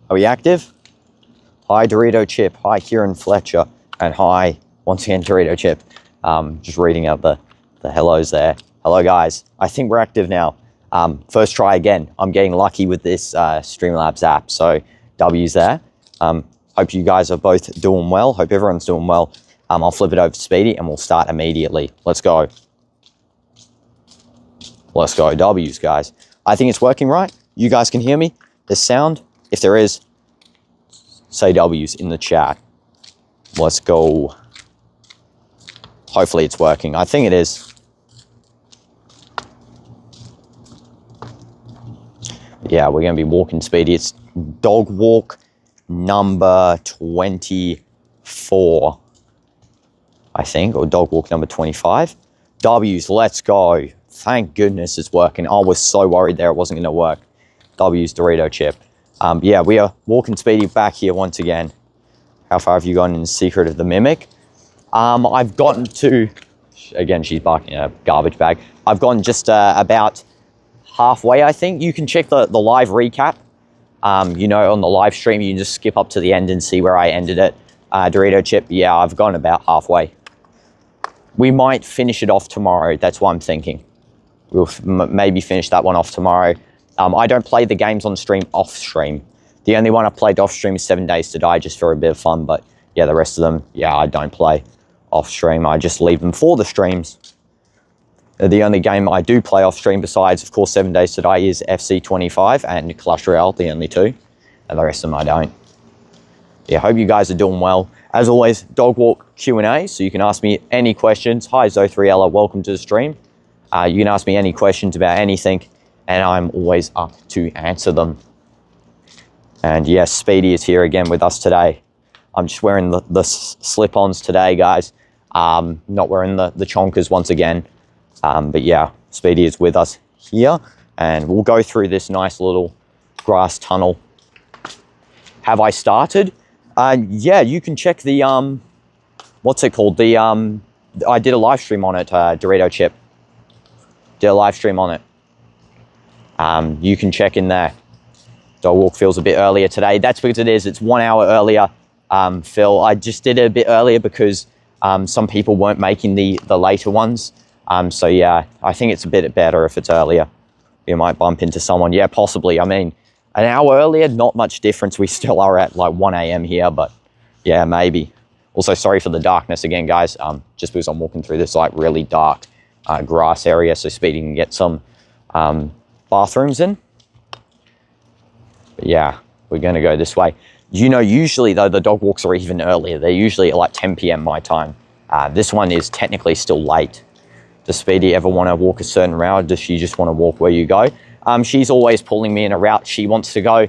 Are we active? Hi, Dorito Chip. Hi, Kieran Fletcher. And hi, once again, Dorito Chip. Just reading out the hellos there. Hello, guys. I think we're active now. First try again. I'm getting lucky with this Streamlabs app, so W's there. Hope you guys are both doing well. Hope everyone's doing well. I'll flip it over to Speedy and we'll start immediately. Let's go. Let's go, W's, guys. I think it's working right. You guys can hear me? There's sound? If there is, say W's in the chat. Let's go. Hopefully it's working. I think it is. Yeah, we're going to be walking Speedy. It's dog walk number 24, I think, or dog walk number 25. W's, let's go. Thank goodness it's working. I was so worried there it wasn't going to work. W's, Dorito Chip. Yeah, we are walking Speedy back here once again. How far have you gone in the secret of the mimic? I've gotten to, again, she's barking a garbage bag. I've gone just about halfway, I think. You can check the live recap. You know, on the live stream, you can just skip up to the end and see where I ended it. Dorito Chip, yeah, I've gone about halfway. We might finish it off tomorrow. That's what I'm thinking. We'll maybe finish that one off tomorrow. I don't play the games on stream off stream. The only one I played off stream is 7 Days to Die, just for a bit of fun. But yeah, the rest of them, yeah, I don't play off stream. I just leave them for the streams. The only game I do play off stream besides, of course, 7 Days to Die is FC25 and Clash Royale, the only two. And the rest of them I don't. Yeah, hope you guys are doing well. As always, Dog Walk Q&A, so you can ask me any questions. Hi, Zo3Ella, welcome to the stream. You can ask me any questions about anything, and I'm always up to answer them. And yes, Speedy is here again with us today. I'm just wearing the slip-ons today, guys. Not wearing the chonkers once again. But yeah, Speedy is with us here, and we'll go through this nice little grass tunnel. Have I started? Yeah, you can check the, what's it called? I did a live stream on it, Dorito Chip. Did a live stream on it. You can check in there. Dog walk feels a bit earlier today. That's because it is. It's 1 hour earlier, Phil. I just did it a bit earlier because some people weren't making the later ones. So yeah, I think it's a bit better if it's earlier. You might bump into someone. Yeah, possibly. I mean, an hour earlier, not much difference. We still are at like 1 a.m. here, but yeah, maybe. Also, sorry for the darkness again, guys. Just because I'm walking through this like really dark grass area, so Speedy can get some bathrooms in. But yeah, we're going to go this way. You know, usually though, the dog walks are even earlier. They're usually at like 10 p.m. my time. This one is technically still late. Does Speedy ever want to walk a certain route? Does she just want to walk where you go? She's always pulling me in a route she wants to go.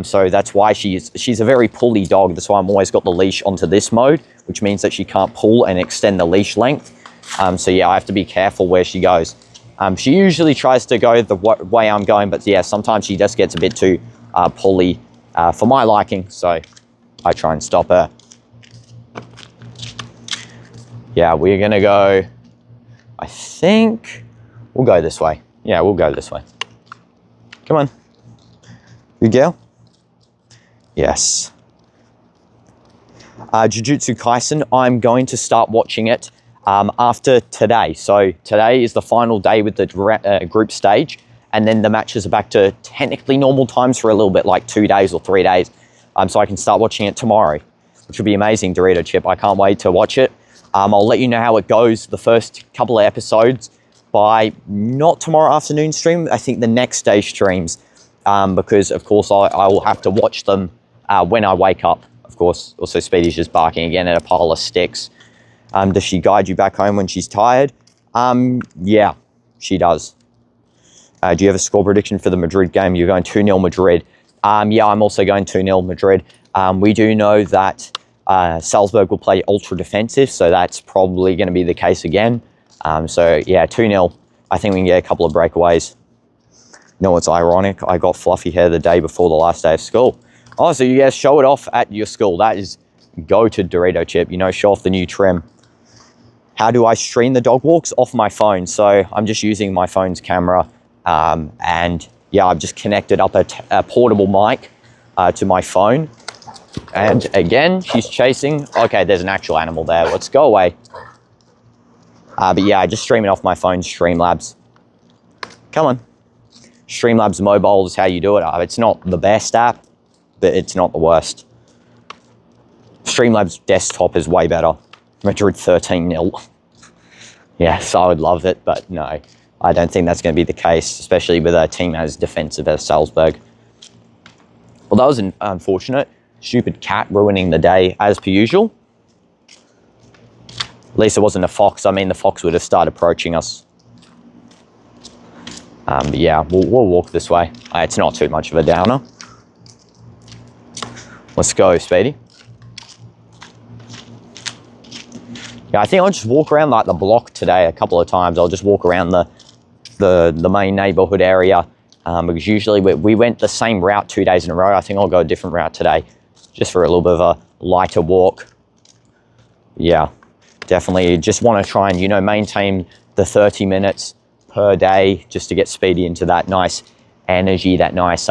So that's why she's a very pulley dog. That's why I'm always got the leash onto this mode, which means that she can't pull and extend the leash length. So yeah, I have to be careful where she goes. She usually tries to go the way I'm going, but yeah, sometimes she just gets a bit too pulley for my liking. So I try and stop her. Yeah, we're going to go, I think we'll go this way. Yeah, we'll go this way. Come on. Good girl. Yes. Jujutsu Kaisen, I'm going to start watching it after today. So today is the final day with the group stage, and then the matches are back to technically normal times for a little bit, like 2 days or 3 days. So I can start watching it tomorrow, which will be amazing, Dorito Chip. I can't wait to watch it. I'll let you know how it goes, the first couple of episodes, by not tomorrow afternoon stream, I think the next day streams, because of course I will have to watch them when I wake up, of course. Also, Speedy's just barking again at a pile of sticks. Does she guide you back home when she's tired? Yeah, she does. Do you have a score prediction for the Madrid game? You're going 2-0 Madrid. Yeah, I'm also going 2-0 Madrid. We do know that Salzburg will play ultra defensive, so that's probably going to be the case again. So yeah, 2-0. I think we can get a couple of breakaways. You know what's ironic? I got fluffy hair the day before the last day of school. Oh, so you guys show it off at your school. That is go to Dorito Chip. You know, show off the new trim. How do I stream the dog walks? Off my phone. So I'm just using my phone's camera. And yeah, I've just connected up a portable mic to my phone. And again, she's chasing. Okay, there's an actual animal there. Let's go away. But yeah, I just stream it off my phone, Streamlabs. Come on. Streamlabs Mobile is how you do it. It's not the best app, but it's not the worst. Streamlabs Desktop is way better. Madrid 13-0. Yes, I would love it, but no. I don't think that's going to be the case, especially with a team as defensive as Salzburg. Well, that was unfortunate. Stupid cat ruining the day as per usual. At least it wasn't a fox. I mean, the fox would have started approaching us. But yeah, we'll walk this way. It's not too much of a downer. Let's go, Speedy. Yeah, I think I'll just walk around like the block today a couple of times. I'll just walk around the main neighborhood area because usually we went the same route 2 days in a row. I think I'll go a different route today just for a little bit of a lighter walk. Yeah, definitely just want to try and, you know, maintain the 30 minutes per day just to get Speedy into that nice energy, that nice,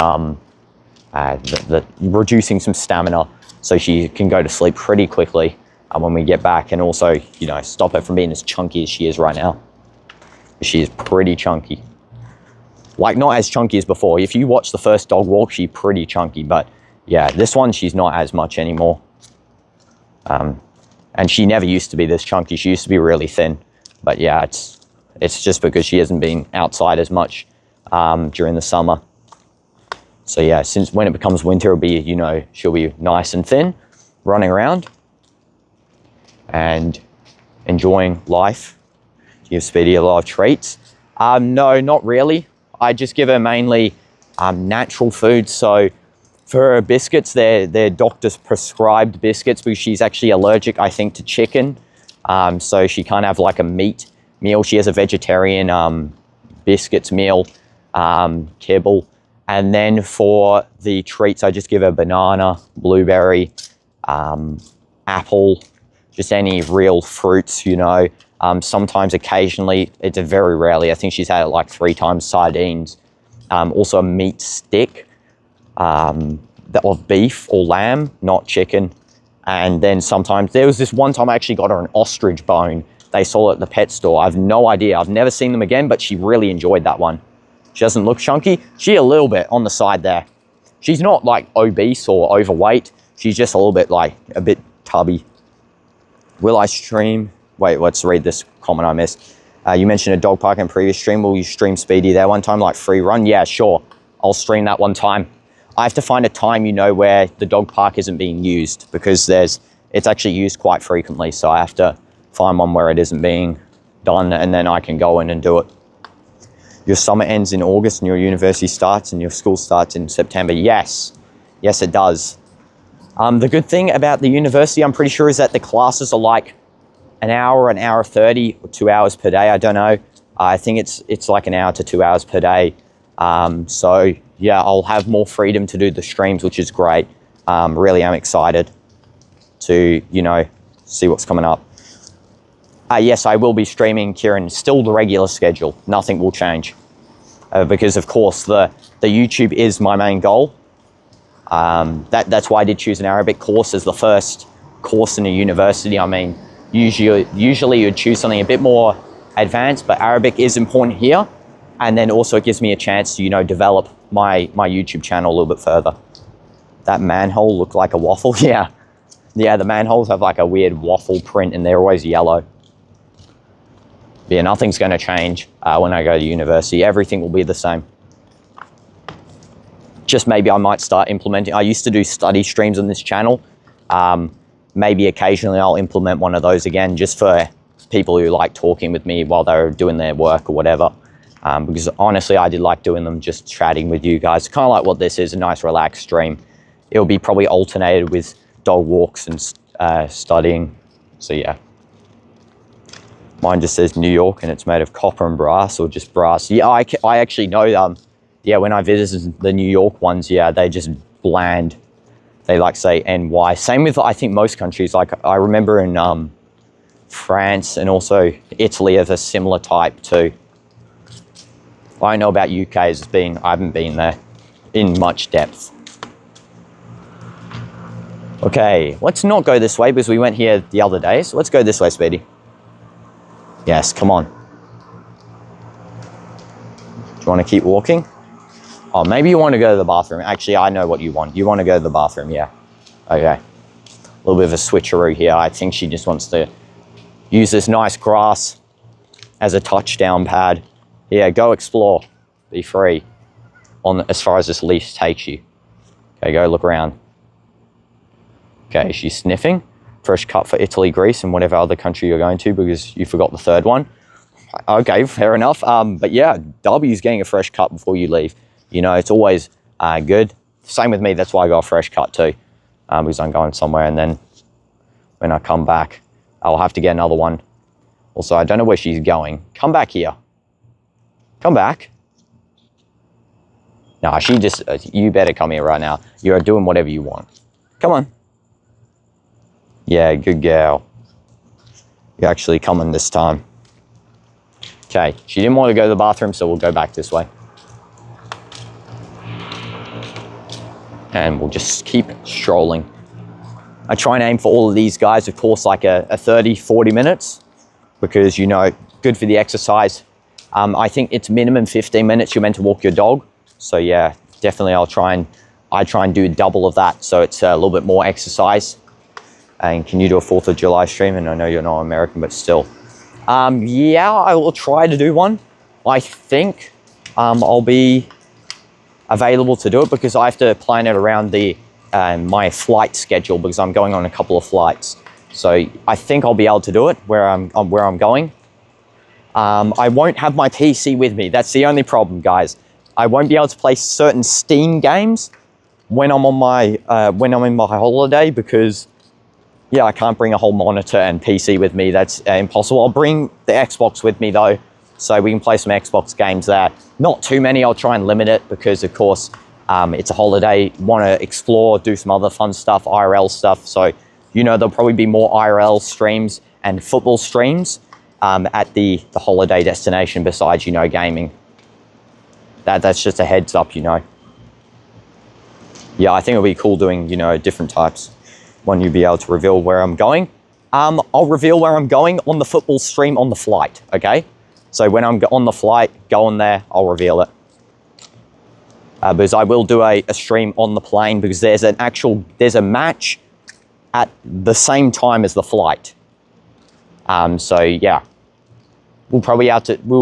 reducing some stamina so she can go to sleep pretty quickly when we get back, and also, you know, stop her from being as chunky as she is right now. She is pretty chunky. Like, not as chunky as before. If you watch the first dog walk, she's pretty chunky, but yeah, this one, she's not as much anymore. And she never used to be this chunky. She used to be really thin, but yeah, it's just because she hasn't been outside as much during the summer. So yeah, since when it becomes winter, it'll be, you know, she'll be nice and thin, running around and enjoying life. Give Speedy a lot of treats. No, not really. I just give her mainly natural food. So for her biscuits, they're doctor's prescribed biscuits because she's actually allergic, I think, to chicken. So she can't have like a meat meal. She has a vegetarian biscuits meal, kibble. And then for the treats, I just give her banana, blueberry, apple, just any real fruits, you know. Sometimes, occasionally, it's very rarely. I think she's had it like 3 times, sardines. Also a meat stick of beef or lamb, not chicken. And then sometimes, there was this one time I actually got her an ostrich bone. They sold it at the pet store. I have no idea. I've never seen them again, but she really enjoyed that one. She doesn't look chunky. She a little bit on the side there. She's not like obese or overweight. She's just a little bit like a bit tubby. Will I stream? Wait, let's read this comment I missed. You mentioned a dog park in a previous stream. Will you stream Speedy there one time, like free run? Yeah, sure. I'll stream that one time. I have to find a time, you know, where the dog park isn't being used because it's actually used quite frequently. So I have to find one where it isn't being done and then I can go in and do it. Your summer ends in August and your university starts and your school starts in September. Yes, yes it does. The good thing about the university, I'm pretty sure, is that the classes are like an hour 30 or 2 hours per day. I don't know. I think it's like an hour to 2 hours per day. So yeah, I'll have more freedom to do the streams, which is great. Really am excited to, you know, see what's coming up. Yes, I will be streaming, Kieran, still the regular schedule. Nothing will change. Because, of course, the YouTube is my main goal. That's why I did choose an Arabic course as the first course in a university. I mean, usually you'd choose something a bit more advanced, but Arabic is important here. And then also it gives me a chance to, you know, develop my YouTube channel a little bit further. That manhole looked like a waffle. Yeah. Yeah, the manholes have like a weird waffle print and they're always yellow. Yeah, nothing's going to change when I go to university. Everything will be the same. Just maybe I might start implementing. I used to do study streams on this channel. Maybe occasionally I'll implement one of those again just for people who like talking with me while they're doing their work or whatever. Because honestly, I did like doing them, just chatting with you guys. Kind of like what this is, a nice relaxed stream. It'll be probably alternated with dog walks and studying. So yeah. Mine just says New York and it's made of copper and brass, or just brass. Yeah, I actually know, yeah, when I visited the New York ones, yeah, they just bland. They like say NY. Same with, I think, most countries. Like I remember in France and also Italy have a similar type too. What I know about UK is I haven't been there in much depth. Okay, let's not go this way because we went here the other day. So let's go this way, Speedy. Yes, come on. Do you want to keep walking? Oh, maybe you want to go to the bathroom. Actually, I know what you want. You want to go to the bathroom, yeah. Okay. A little bit of a switcheroo here. I think she just wants to use this nice grass as a touchdown pad. Yeah, go explore. Be free on as far as this leash takes you. Okay, go look around. Okay, she's sniffing. Fresh cut for Italy, Greece, and whatever other country you're going to because you forgot the third one. Okay, fair enough. But yeah, W's getting a fresh cut before you leave. You know, it's always good. Same with me. That's why I got a fresh cut too, because I'm going somewhere, and then when I come back, I'll have to get another one. Also, I don't know where she's going. Come back here. Come back. Nah, she just, you better come here right now. You're doing whatever you want. Come on. Yeah, good girl. You're actually coming this time. Okay, she didn't want to go to the bathroom, so we'll go back this way. And we'll just keep strolling. I try and aim for all of these guys, of course, like a 30, 40 minutes, because, you know, good for the exercise. I think it's minimum 15 minutes you're meant to walk your dog. So yeah, definitely I try and do double of that. So it's a little bit more exercise. And can you do a 4th of July stream? And I know you're not American, but still. Yeah, I will try to do one. I think I'll be available to do it because I have to plan it around my flight schedule because I'm going on a couple of flights. So I think I'll be able to do it where I'm going. I won't have my PC with me. That's the only problem, guys. I won't be able to play certain Steam games when I'm on my in my holiday because yeah, I can't bring a whole monitor and PC with me. That's impossible. I'll bring the Xbox with me though, so we can play some Xbox games there. Not too many. I'll try and limit it because of course it's a holiday. Want to explore, do some other fun stuff, IRL stuff. So you know there'll probably be more IRL streams and football streams at the holiday destination besides, you know, gaming. That's just a heads up, you know. Yeah, I think it'll be cool doing, you know, different types. When you'll be able to reveal where I'm going. I'll reveal where I'm going on the football stream on the flight, okay? So when I'm on the flight, going there, I'll reveal it. Because I will do a stream on the plane because there's a match at the same time as the flight. So yeah, we'll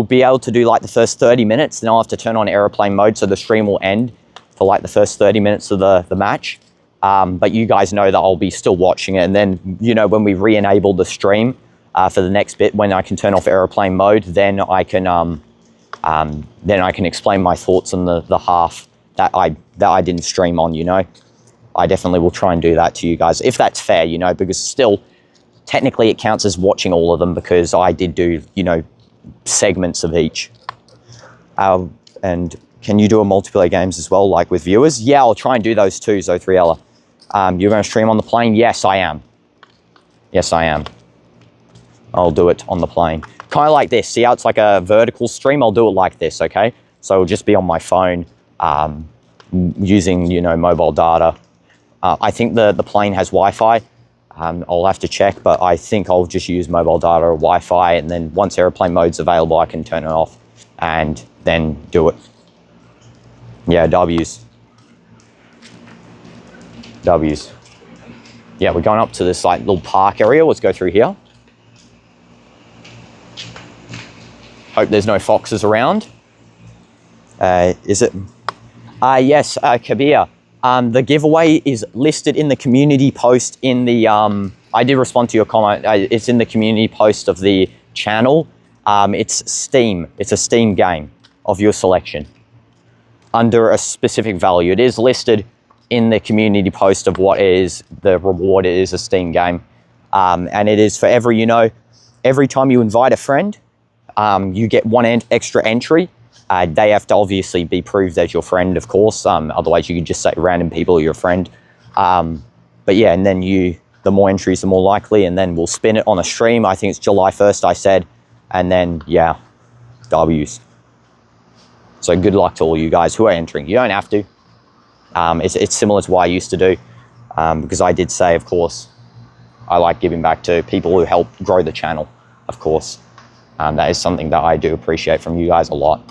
be able to do like the first 30 minutes, then I'll have to turn on airplane mode so the stream will end for like the first 30 minutes of the match. But you guys know that I'll be still watching it. And then, you know, when we re-enable the stream for the next bit, when I can turn off airplane mode, then I can explain my thoughts on the half that I didn't stream on, you know. I definitely will try and do that to you guys, if that's fair, you know, because still, technically it counts as watching all of them because I did do, you know, segments of each. And can you do a multiplayer games as well, like with viewers? Yeah, I'll try and do those too, Zo3ella. You're going to stream on the plane? Yes, I am. Yes, I am. I'll do it on the plane. Kind of like this. See how it's like a vertical stream? I'll do it like this, okay? So it'll just be on my phone using, you know, mobile data. I think the plane has Wi-Fi. I'll have to check, but I think I'll just use mobile data or Wi-Fi, and then once airplane mode's available, I can turn it off and then do it. Yeah, W's. Yeah, we're going up to this like little park area. Let's go through here. Hope there's no foxes around. Is it? Yes, Kabir. The giveaway is listed in the community post in the, I did respond to your comment. It's in the community post of the channel. It's Steam. It's a Steam game of your selection under a specific value. It is listed in the community post of what is the reward. It is a Steam game. And it is for every, you know, every time you invite a friend, you get one extra entry. They have to obviously be proved as your friend, of course. Otherwise, you could just say random people are your friend. But yeah, and then the more entries, the more likely. And then we'll spin it on a stream. I think it's July 1st, I said. And then, yeah, W's. So good luck to all you guys who are entering. You don't have to. It's similar to what I used to do. because I did say, of course, I like giving back to people who help grow the channel, of course. That is something that I do appreciate from you guys a lot.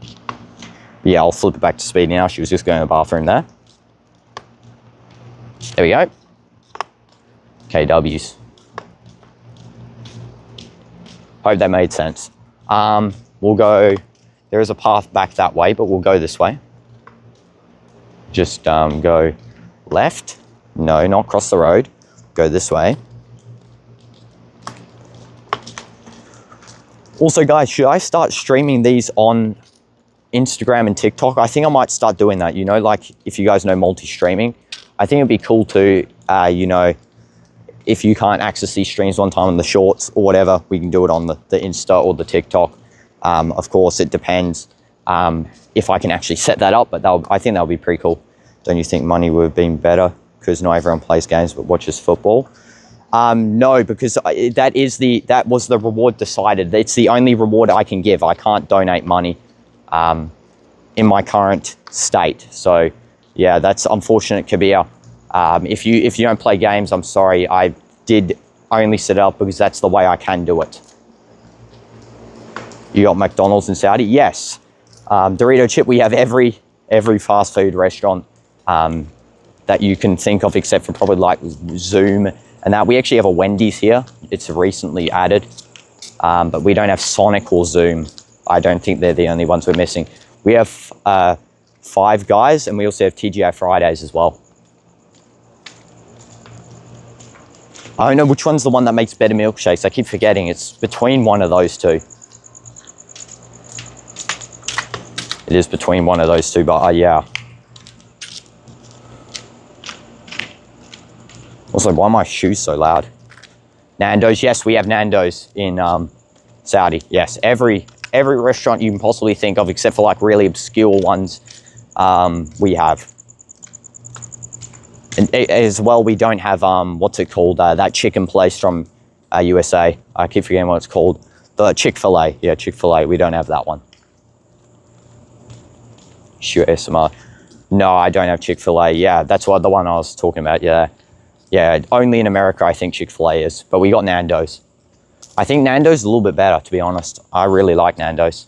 But yeah, I'll flip it back to Speedy now. She was just going to the bathroom there. There we go. KWs. Hope that made sense. We'll go, there is a path back that way, but we'll go this way. Just go left. No, not cross the road. Go this way. Also, guys, should I start streaming these on Instagram and TikTok? I think I might start doing that. You know, like if you guys know multi-streaming, I think it'd be cool to, you know, if you can't access these streams one time on the shorts or whatever, we can do it on the Insta or the TikTok. Of course, it depends if I can actually set that up, but I think that'll be pretty cool. Don't you think money would have been better because not everyone plays games but watches football? No, because that was the reward decided. It's the only reward I can give. I can't donate money in my current state. So yeah, that's unfortunate, Kabir. If you don't play games, I'm sorry. I did only set it up because that's the way I can do it. You got McDonald's in Saudi? Yes. Dorito chip, we have every fast food restaurant that you can think of, except for probably like Zoom and that. We actually have a Wendy's here. It's recently added, but we don't have Sonic or Zoom. I don't think they're the only ones we're missing. We have Five Guys, and we also have TGI Fridays as well. I don't know which one's the one that makes better milkshakes. I keep forgetting. It's between one of those two. It is between one of those two, but yeah. Also, why are my shoes so loud? Nando's, yes, we have Nando's in Saudi. Yes, every restaurant you can possibly think of, except for like really obscure ones, we have. And as well, we don't have, what's it called? That chicken place from USA. I keep forgetting what it's called. The Chick-fil-A. Yeah, Chick-fil-A. We don't have that one. Sure, SMR. No, I don't have Chick-fil-A. Yeah, that's what the one I was talking about. Yeah. Yeah, only in America, I think Chick-fil-A is. But we got Nando's. I think Nando's is a little bit better, to be honest. I really like Nando's.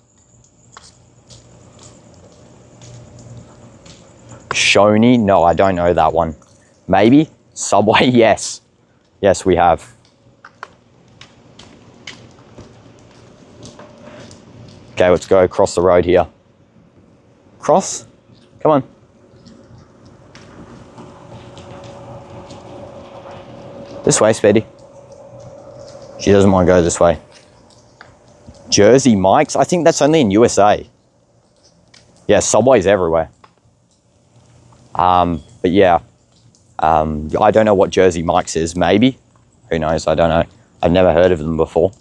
Shoney? No, I don't know that one. Maybe? Subway? Yes. Yes, we have. Okay, let's go across the road here. Cross? Come on. This way, Speedy. She doesn't want to go this way. Jersey Mike's? I think that's only in USA. Yeah, Subway's everywhere. But yeah. I don't know what Jersey Mike's is. Maybe. Who knows? I don't know. I've never heard of them before.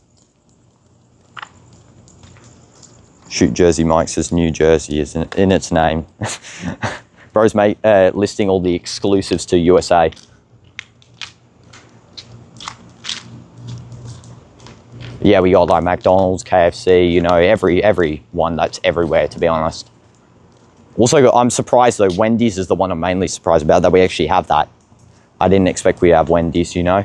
Shoot, Jersey Mike's is New Jersey is in its name. Bro's listing all the exclusives to USA. Yeah, we got like McDonald's, KFC, you know, every one that's everywhere, to be honest. Also, I'm surprised though, Wendy's is the one I'm mainly surprised about, that we actually have that. I didn't expect we have Wendy's, you know.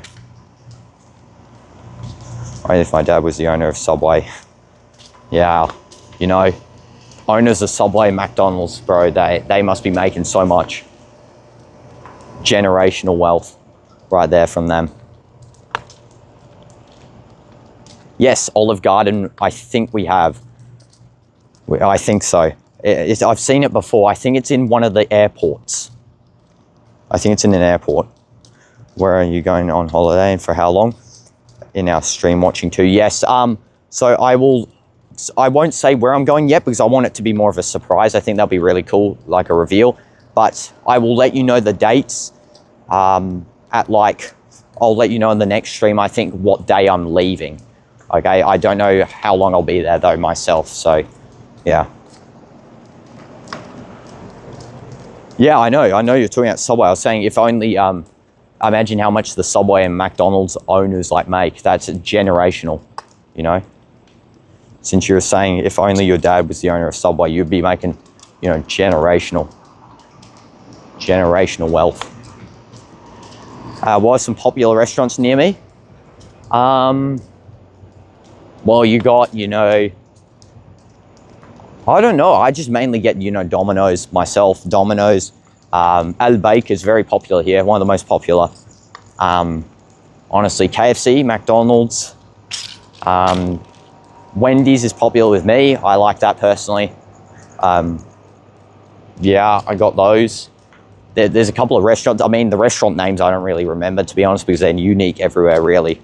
Only if my dad was the owner of Subway. Yeah, you know, owners of Subway and McDonald's, bro, they must be making so much generational wealth right there from them. Yes, Olive Garden, I think we have. I think so. I've seen it before. I think it's in one of the airports. I think it's in an airport. Where are you going on holiday and for how long? In our stream watching too. Yes, so I won't say where I'm going yet because I want it to be more of a surprise. I think that'll be really cool, like a reveal. But I will let you know the dates I'll let you know in the next stream, I think, what day I'm leaving. Okay, I don't know how long I'll be there though myself, so yeah. Yeah, I know you're talking about Subway. I was saying if only, imagine how much the Subway and McDonald's owners like make. That's generational, you know. Since you were saying if only your dad was the owner of Subway, you'd be making, you know, generational wealth. What are some popular restaurants near me? Well, you got, you know, I don't know. I just mainly get, you know, Domino's myself. Domino's. Al Bake is very popular here. One of the most popular. Honestly, KFC, McDonald's. Wendy's is popular with me. I like that personally. Yeah, I got those. There's a couple of restaurants. I mean, the restaurant names I don't really remember, to be honest, because they're unique everywhere, really.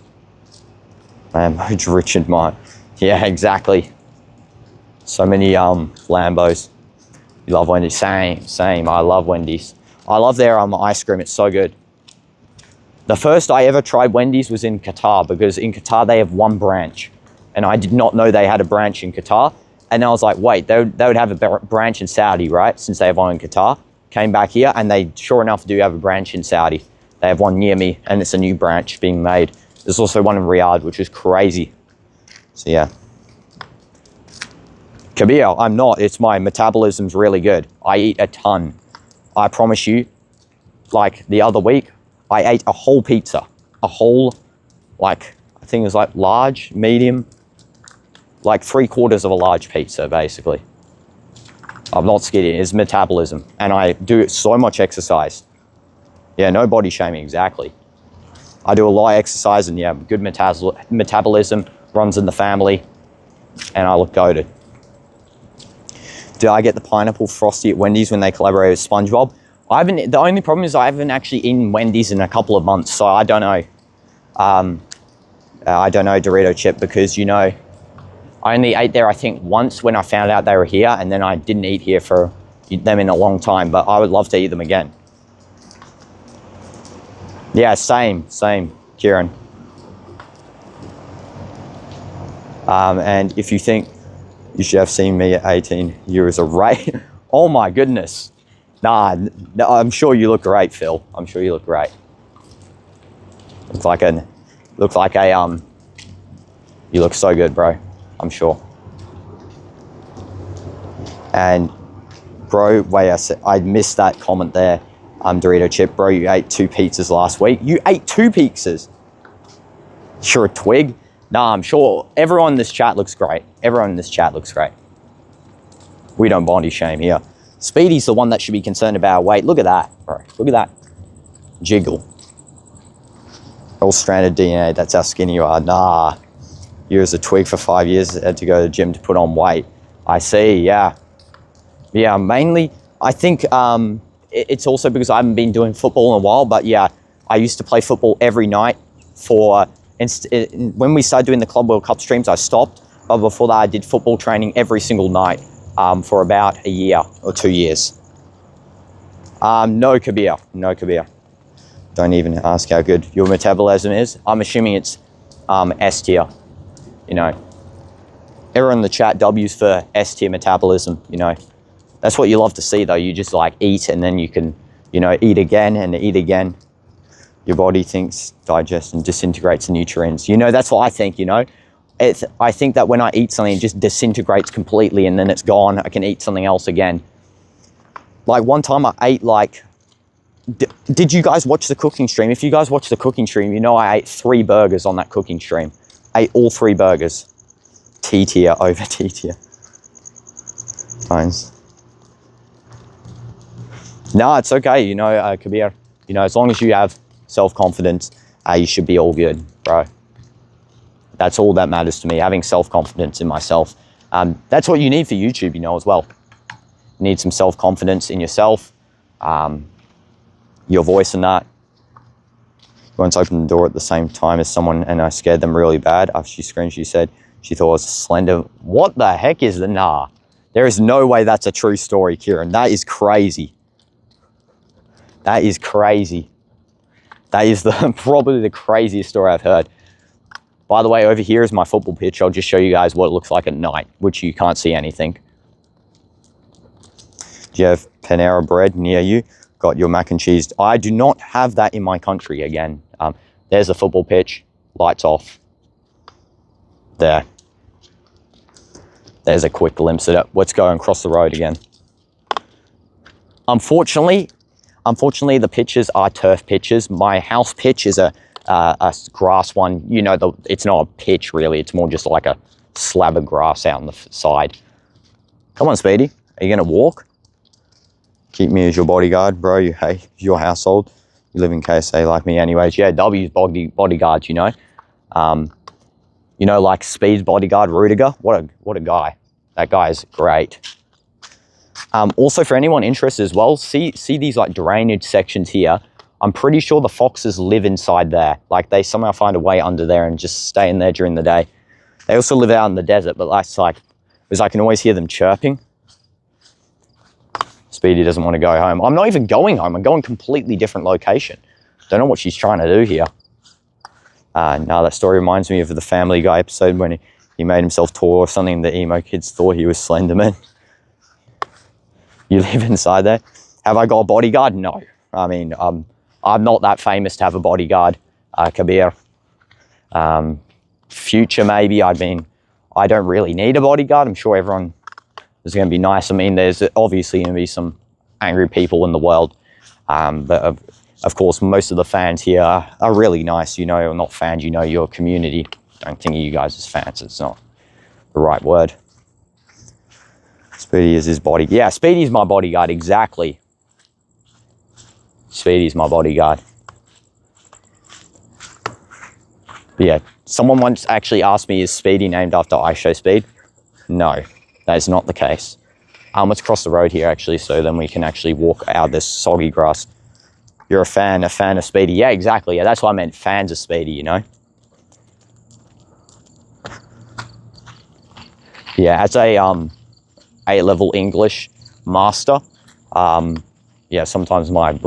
Richard Mine. Yeah, exactly. So many Lambos. You love Wendy's? Same. I love Wendy's. I love their ice cream. It's so good. The first I ever tried Wendy's was in Qatar, because in Qatar they have one branch. And I did not know they had a branch in Qatar. And I was like, wait, they would have a branch in Saudi, right? Since they have one in Qatar. Came back here and they, sure enough, do have a branch in Saudi. They have one near me and it's a new branch being made. There's also one in Riyadh, which is crazy. So yeah. Kabir, I'm not. It's my metabolism's really good. I eat a ton. I promise you, like the other week, I ate a whole pizza. A whole, like, I think it was like large, medium, like 3/4 of a large pizza, basically. I'm not kidding. It's metabolism. And I do so much exercise. Yeah, no body shaming, exactly. I do a lot of exercise and yeah, good metabolism, runs in the family, and I look goated. Did I get the pineapple frosty at Wendy's when they collaborated with SpongeBob? The only problem is I haven't actually eaten Wendy's in a couple of months, so I don't know. I don't know, Dorito Chip, because, you know, I only ate there, I think, once when I found out they were here, and then I didn't eat here for them in a long time, but I would love to eat them again. Yeah, same, Kieran. And if you think you should have seen me at 18, you was a rate. Oh my goodness. Nah, I'm sure you look great, Phil. I'm sure you look great. You look so good, bro. I'm sure. And bro, wait, I missed that comment there. Dorito Chip, bro, you ate 2 pizzas last week. You ate 2 pizzas? You're a twig? Nah, I'm sure everyone in this chat looks great. Everyone in this chat looks great. We don't body shame here. Speedy's the one that should be concerned about weight. Look at that, bro. Look at that. Jiggle. All stranded DNA, that's how skinny you are. Nah. You as a twig for 5 years, had to go to the gym to put on weight. I see, yeah. Yeah, mainly, I think it's also because I haven't been doing football in a while, but yeah, I used to play football every night when we started doing the Club World Cup streams, I stopped. But before that, I did football training every single night for about a year or 2 years. No, Kabir. No, Kabir. Don't even ask how good your metabolism is. I'm assuming it's S tier. You know, everyone in the chat, W's for S tier metabolism, you know. That's what you love to see, though. You just like eat and then you can, you know, eat again and eat again. Your body thinks, digests and disintegrates the nutrients. You know, that's what I think, you know. I think that when I eat something, it just disintegrates completely and then it's gone. I can eat something else again. Like one time I ate like, did you guys watch the cooking stream? If you guys watch the cooking stream, you know I ate 3 burgers on that cooking stream. Ate all 3 burgers. T tier over T tier. Times. No, it's okay, you know, Kabir. You know, as long as you have self-confidence, you should be all good, bro. That's all that matters to me, having self-confidence in myself. That's what you need for YouTube, you know, as well. You need some self-confidence in yourself, your voice and that. Once opened the door at the same time as someone and I scared them really bad. After she screamed, she said she thought I was slender. What the heck is the nah? There is no way that's a true story, Kieran. That is crazy. That is crazy. That is probably the craziest story I've heard. By the way, over here is my football pitch. I'll just show you guys what it looks like at night, which you can't see anything. Do you have Panera bread near you? Got your mac and cheese. I do not have that in my country again. There's the football pitch. Lights off. There. There's a quick glimpse at it. Let's go and cross the road again. Unfortunately, Unfortunately, the pitches are turf pitches. My house pitch is a grass one. You know, it's not a pitch really. It's more just like a slab of grass out on the side. Come on, Speedy. Are you going to walk? Keep me as your bodyguard, bro. Hey, your household. You live in KSA like me anyways. Yeah, W's bodyguards, you know. You know, like Speed's bodyguard, Rudiger. What a guy. That guy is great. Also, for anyone interested as well, see these like drainage sections here. I'm pretty sure the foxes live inside there. Like they somehow find a way under there and just stay in there during the day. They also live out in the desert, but that's like, because I can always hear them chirping. Speedy doesn't want to go home. I'm not even going home. I'm going completely different location. Don't know what she's trying to do here. No, that story reminds me of the Family Guy episode when he made himself tall or something. The emo kids thought he was Slenderman. You live inside there. Have I got a bodyguard? No. I mean, I'm not that famous to have a bodyguard. Kabir. Future, maybe. I mean, I don't really need a bodyguard. I'm sure everyone is going to be nice. I mean, there's obviously going to be some angry people in the world. But of course, most of the fans here are really nice, you know, or not fans, you know, your community. Don't think of you guys as fans. It's not the right word. Speedy is his body. Yeah, Speedy's my bodyguard, exactly. Speedy's my bodyguard. But yeah, someone once actually asked me, is Speedy named after I Show Speed? No, that is not the case. Let's cross the road here actually, so then we can actually walk out this soggy grass. You're a fan of Speedy. Yeah, exactly. Yeah, that's what I meant, fans of Speedy, you know? Yeah, as a A-level English master, yeah, sometimes my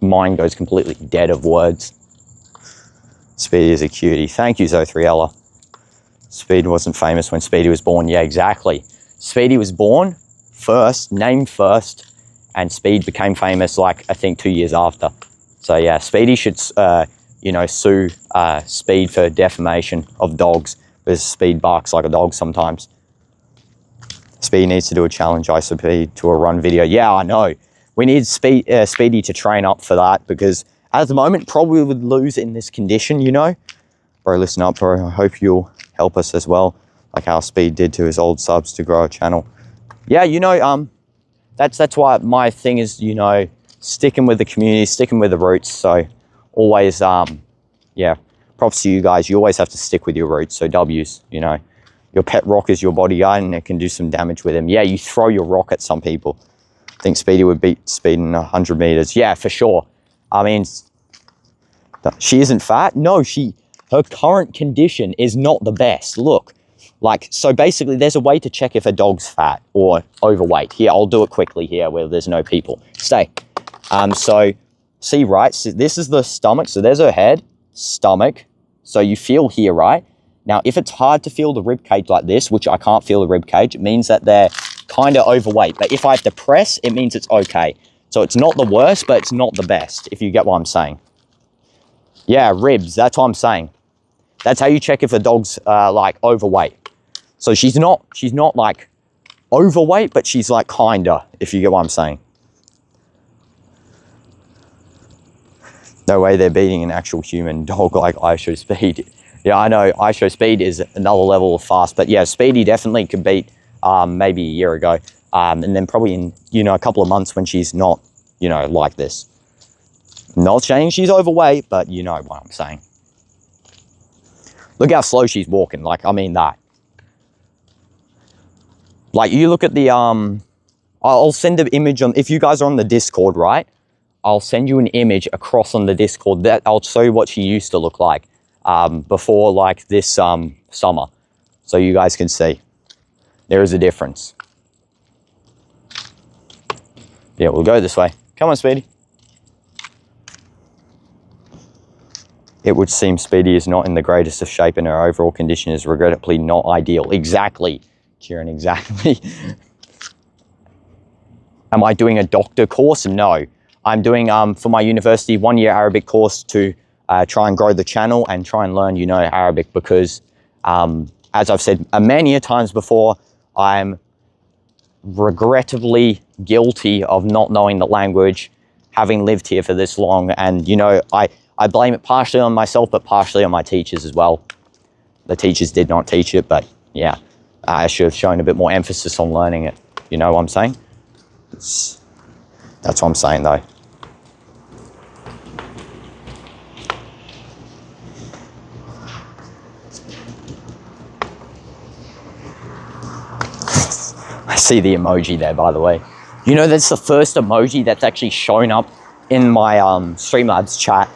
mind goes completely dead of words. Speedy is a cutie. Thank you, Zothriella. Speed wasn't famous when Speedy was born. Yeah, exactly. Speedy was born first, named first, and Speed became famous, like, I think 2 years after. So, yeah, Speedy should, you know, sue Speed for defamation of dogs, because Speed barks like a dog sometimes. Speedy needs to do a challenge ISOP to a run video. Yeah, I know. We need Speedy to train up for that, because at the moment, probably would lose in this condition, you know? Bro, listen up, bro. I hope you'll help us as well, like how Speed did to his old subs to grow a channel. Yeah, you know, that's why my thing is, you know, sticking with the community, sticking with the roots. So always, yeah, props to you guys. You always have to stick with your roots. So W's, you know, your pet rock is your bodyguard and it can do some damage with him. Yeah, you throw your rock at some people. I think Speedy would beat Speed in 100 meters. Yeah, for sure. I mean, she isn't fat. No, her current condition is not the best. Look. Like, so basically there's a way to check if a dog's fat or overweight. Here, I'll do it quickly here where there's no people. Stay. So, see, right? So this is the stomach. So there's her head, stomach. So you feel here, right? Now, if it's hard to feel the rib cage like this, which I can't feel the rib cage, it means that they're kind of overweight. But if I have to press, it means it's okay. So it's not the worst, but it's not the best, if you get what I'm saying. Yeah, ribs, that's what I'm saying. That's how you check if a dog's like overweight. So she's not like overweight, but she's like kinda, if you get what I'm saying. No way they're beating an actual human dog like I Show Speed. Yeah, I know I Show Speed is another level of fast, but yeah, Speedy definitely could beat maybe a year ago. And then probably in, you know, a couple of months when she's not, you know, like this. Not saying she's overweight, but you know what I'm saying. Look how slow she's walking, like, I mean that. Like, you look at the, I'll send an image on, if you guys are on the Discord, right? I'll send you an image across on the Discord that I'll show you what she used to look like before, like, this summer. So you guys can see. There is a difference. Yeah, we'll go this way. Come on, Speedy. It would seem Speedy is not in the greatest of shape and her overall condition is regrettably not ideal. Exactly. Kieran, exactly. Am I doing a doctor course? No. I'm doing, for my university, 1 year Arabic course to try and grow the channel and try and learn, you know, Arabic because, as I've said many a times before, I'm regrettably guilty of not knowing the language having lived here for this long. And, you know, I blame it partially on myself, but partially on my teachers as well. The teachers did not teach it, but yeah, I should have shown a bit more emphasis on learning it. You know what I'm saying? That's what I'm saying, though. I see the emoji there, by the way. You know, that's the first emoji that's actually shown up in my Streamlabs chat.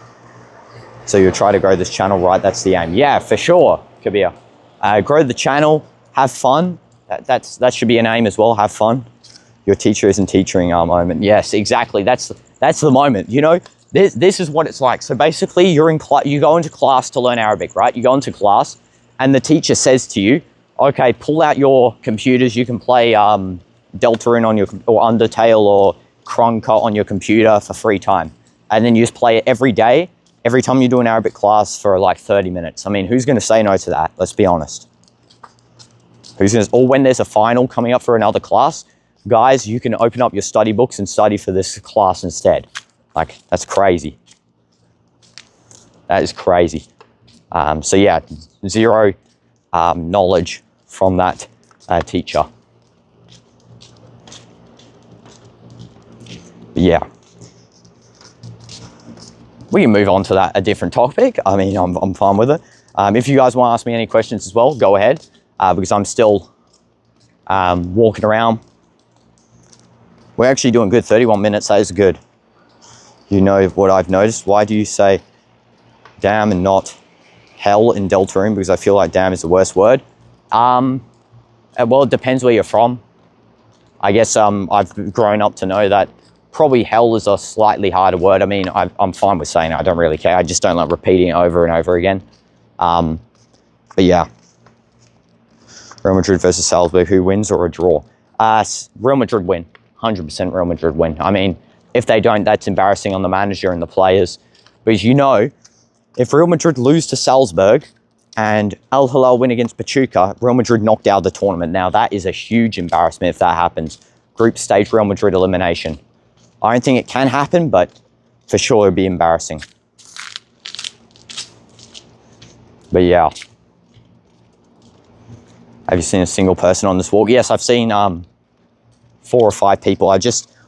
So you'll try to grow this channel, right? That's the aim. Yeah, for sure, Kabir. Grow the channel, have fun. That should be an aim as well, have fun. Your teacher isn't teaching our moment. Yes, exactly, that's the moment. You know, this is what it's like. So basically, you go into class to learn Arabic, right? You go into class and the teacher says to you, okay, pull out your computers, you can play Deltarune on your, or Undertale or Krunker on your computer for free time. And then you just play it every day, every time you do an Arabic class for like 30 minutes. I mean, who's gonna say no to that? Let's be honest. Or when there's a final coming up for another class, guys, you can open up your study books and study for this class instead. Like, that's crazy. That is crazy. So yeah, zero knowledge from that teacher. Yeah. We can move on to a different topic. I mean, I'm fine with it. If you guys want to ask me any questions as well, go ahead, because I'm still walking around. We're actually doing good, 31 minutes, that is good. You know what I've noticed? Why do you say damn and not hell in Deltarune? Because I feel like damn is the worst word. Well, it depends where you're from. I guess I've grown up to know that probably hell is a slightly harder word. I mean, I'm fine with saying it. I don't really care. I just don't like repeating it over and over again. But yeah. Real Madrid versus Salzburg, who wins or a draw? Real Madrid win. 100% Real Madrid win. I mean, if they don't, that's embarrassing on the manager and the players. Because you know, if Real Madrid lose to Salzburg and Al Hilal win against Pachuca, Real Madrid knocked out of the tournament. Now, that is a huge embarrassment if that happens. Group stage Real Madrid elimination. I don't think it can happen, but for sure it'd be embarrassing. But yeah. Have you seen a single person on this walk? Yes, I've seen 4 or 5 people.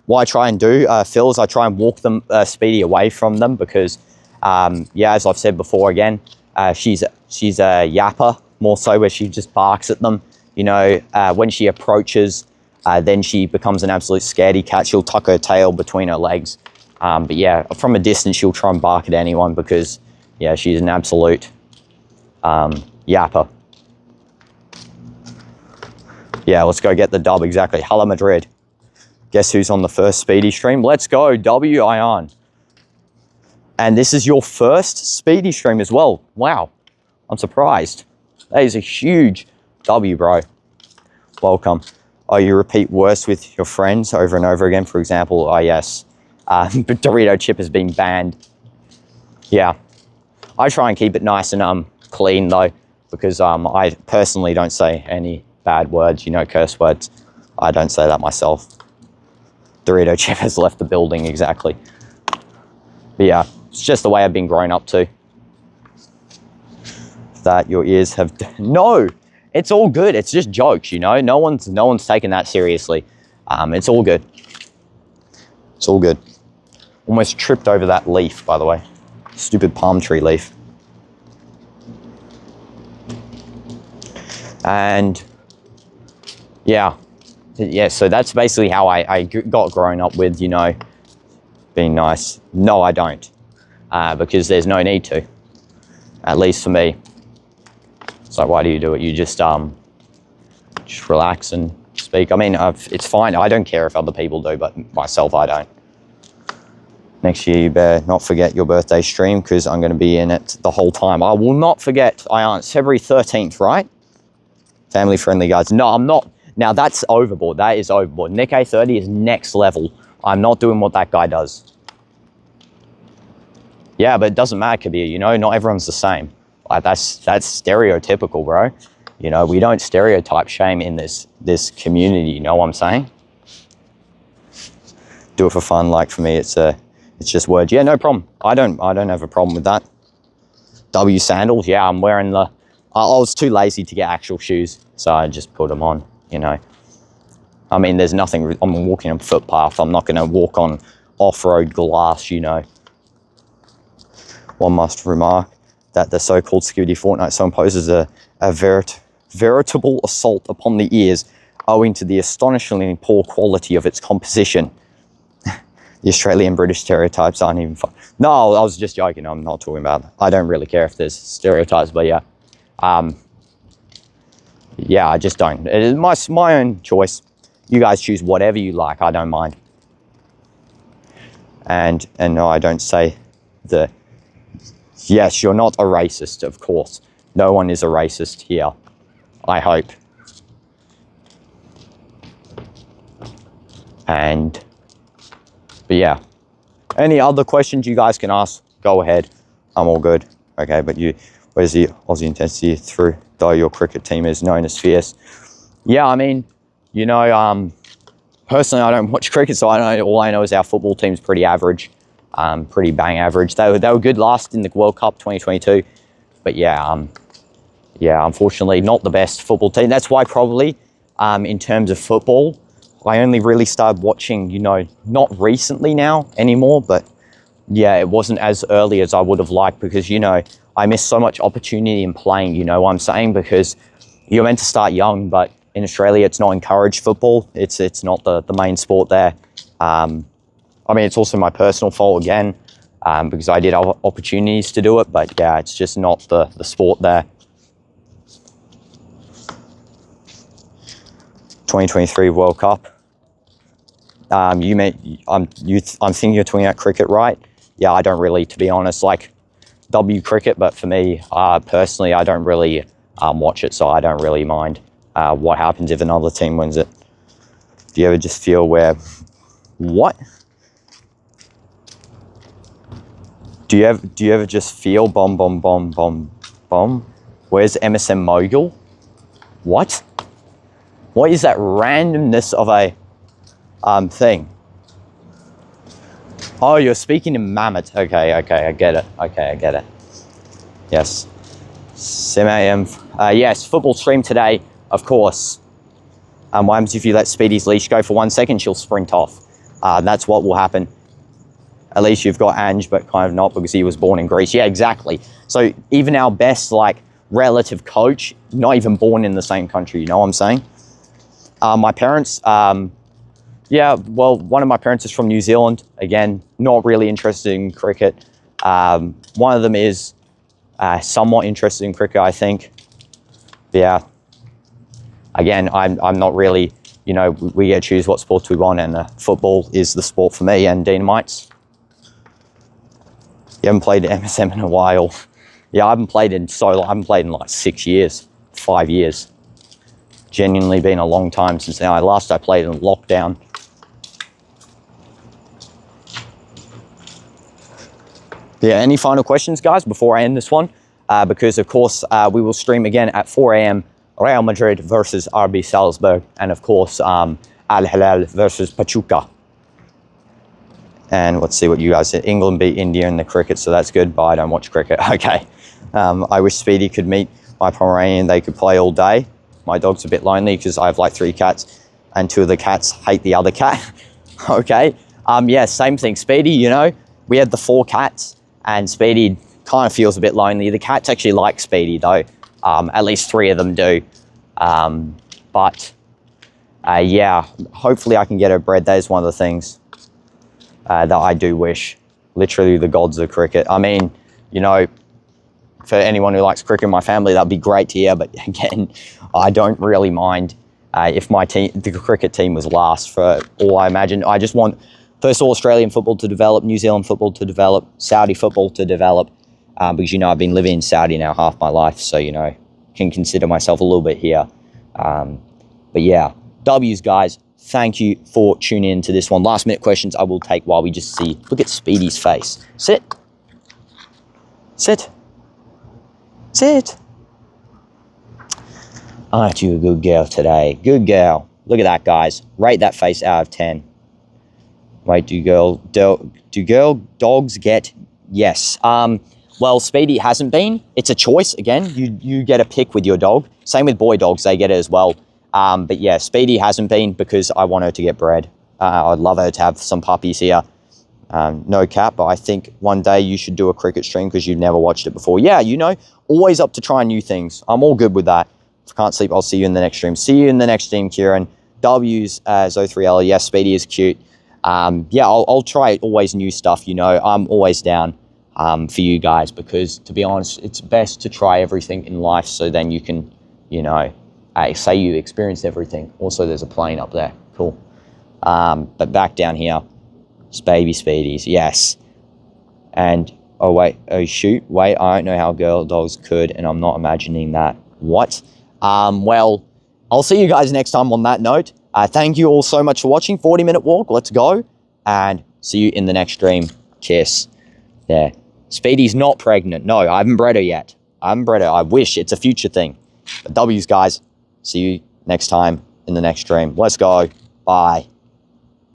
What I try and do, Phil, is I try and walk them, Speedy, away from them because, yeah, as I've said before again, she's a yapper, more so, where she just barks at them. You know, when she approaches, then she becomes an absolute scaredy cat. She'll tuck her tail between her legs. But yeah, from a distance, she'll try and bark at anyone because, yeah, she's an absolute yapper. Yeah, let's go get the dub, exactly. Hala Madrid. Guess who's on the first Speedy stream? Let's go, W. Ion. And this is your first Speedy stream as well. Wow, I'm surprised. That is a huge W, bro. Welcome. Oh, you repeat worse with your friends over and over again, for example. Oh, yes. But Dorito chip has been banned. Yeah. I try and keep it nice and clean, though, because I personally don't say any bad words, you know, curse words. I don't say that myself. Dorito chip has left the building, exactly. But yeah, it's just the way I've been grown up to. That your ears have... No! It's all good. It's just jokes, you know? No one's taking that seriously. It's all good. It's all good. Almost tripped over that leaf, by the way. Stupid palm tree leaf. And... yeah, so that's basically how I got grown up with, you know, being nice. No, I don't, because there's no need to, at least for me. So why do you do it? You just relax and speak. I mean, it's fine. I don't care if other people do, but myself, I don't. Next year, you better not forget your birthday stream because I'm going to be in it the whole time. I will not forget. It's February 13th, right? Family friendly, guys. No, I'm not. Now, that's overboard. That is overboard. Nick A30 is next level. I'm not doing what that guy does. Yeah, but it doesn't matter, Kabir. You know, not everyone's the same. Like, that's stereotypical, bro. You know, we don't stereotype shame in this community. You know what I'm saying? Do it for fun. Like, for me, it's a It's just words. Yeah, no problem. I don't have a problem with that. W sandals. Yeah, I'm wearing the. I was too lazy to get actual shoes, so I just put them on. You know. I mean, there's nothing. I'm walking on footpath. I'm not going to walk on off-road glass. You know. One must remark that the so-called Speedy Fortnite song poses a veritable assault upon the ears, owing to the astonishingly poor quality of its composition. The Australian British stereotypes aren't even fun. No, I was just joking. I'm not talking about. I don't really care if there's stereotypes, but yeah, yeah, I just don't. It is my own choice. You guys choose whatever you like. I don't mind. And no, I don't say the. Yes, you're not a racist, of course. No one is a racist here. I hope. But yeah, any other questions you guys can ask, go ahead. I'm all good. Okay, but where's the Aussie intensity through, though your cricket team is known as fierce? Yeah, I mean, you know, personally, I don't watch cricket, so I don't know. All I know is our football team's pretty average, pretty bang average. They were good last in the World Cup 2022, but yeah, unfortunately, not the best football team. That's why probably, in terms of football, I only really started watching, you know, not recently now anymore, but yeah, it wasn't as early as I would have liked because, you know, I missed so much opportunity in playing, you know what I'm saying? Because you're meant to start young, but in Australia, it's not encouraged football. It's not the main sport there. I mean, it's also my personal fault again, because I did have opportunities to do it, but yeah, it's just not the sport there. 2023 World Cup. I'm thinking you're talking about cricket, right? Yeah, I don't really, to be honest, like W cricket, but for me, personally, I don't really watch it, so I don't really mind what happens if another team wins it. Do you ever just feel what? Do you ever just feel bomb? Where's MSM Mogul? What? What is that randomness of a thing? Oh, you're speaking in Mammoth. Okay, I get it. Okay, I get it. Yes. SimAM. Yes, football stream today, of course. What happens if you let Speedy's leash go for 1 second? She'll sprint off. That's what will happen. At least you've got Ange, but kind of not because he was born in Greece. Yeah, exactly. So even our best, like, relative coach, not even born in the same country, you know what I'm saying? My parents, yeah, well, one of my parents is from New Zealand. Again, not really interested in cricket. One of them is somewhat interested in cricket, I think. Yeah. Again, I'm not really, you know, we get to choose what sports we want, and football is the sport for me and DinoDoomz. You haven't played MSM in a while. Yeah, I haven't played in like 6 years, 5 years. Genuinely been a long time since now. Last I played in lockdown. Yeah, any final questions, guys, before I end this one? Because, of course, we will stream again at 4 a.m. Real Madrid versus RB Salzburg. And, of course, Al Hilal versus Pachuca. And let's see what you guys said. England beat India in the cricket, so that's good, but I don't watch cricket. Okay. I wish Speedy could meet my Pomeranian. They could play all day. My dog's a bit lonely because I have like 3 cats and 2 of the cats hate the other cat. Okay. Yeah, same thing. Speedy, you know, we had the 4 cats and Speedy kind of feels a bit lonely. The cats actually like Speedy though. At least 3 of them do. Yeah, hopefully I can get her bred. That is one of the things that I do wish. Literally the gods of cricket. I mean, you know, for anyone who likes cricket in my family, that'd be great to hear. But again, I don't really mind if my team, the cricket team, was last for all I imagine. I just want, first of all, Australian football to develop, New Zealand football to develop, Saudi football to develop, because, you know, I've been living in Saudi now half my life, so, you know, can consider myself a little bit here. But yeah, W's, guys. Thank you for tuning in to this one. Last minute questions I will take while we just see. Look at Speedy's face. Sit. Sit. Sit. Aren't you a good girl today? Good girl. Look at that, guys. Rate that face out of 10. Wait, do girl dogs get... Yes. Well, Speedy hasn't been. It's a choice, again. You get a pick with your dog. Same with boy dogs, they get it as well. But yeah, Speedy hasn't been because I want her to get bred. I'd love her to have some puppies here. No cap, but I think one day you should do a cricket stream because you've never watched it before. Yeah, you know, always up to trying new things. I'm all good with that. If I can't sleep, I'll see you in the next stream. See you in the next stream, Kieran. W's Zo3L. Yes, Speedy is cute. Yeah, I'll try always new stuff, you know. I'm always down for you guys because, to be honest, it's best to try everything in life so then you can, you know, say you experienced everything. Also, there's a plane up there. Cool. But back down here, it's baby Speedies. Yes. And, oh, wait. Oh, shoot. Wait, I don't know how girl dogs could, and I'm not imagining that. What? Well, I'll see you guys next time on that note. Thank you all so much for watching. 40-minute walk. Let's go. And see you in the next stream. Kiss. There. Speedy's not pregnant. No, I haven't bred her yet. I haven't bred her. I wish. It's a future thing. But W's, guys. See you next time in the next stream. Let's go. Bye.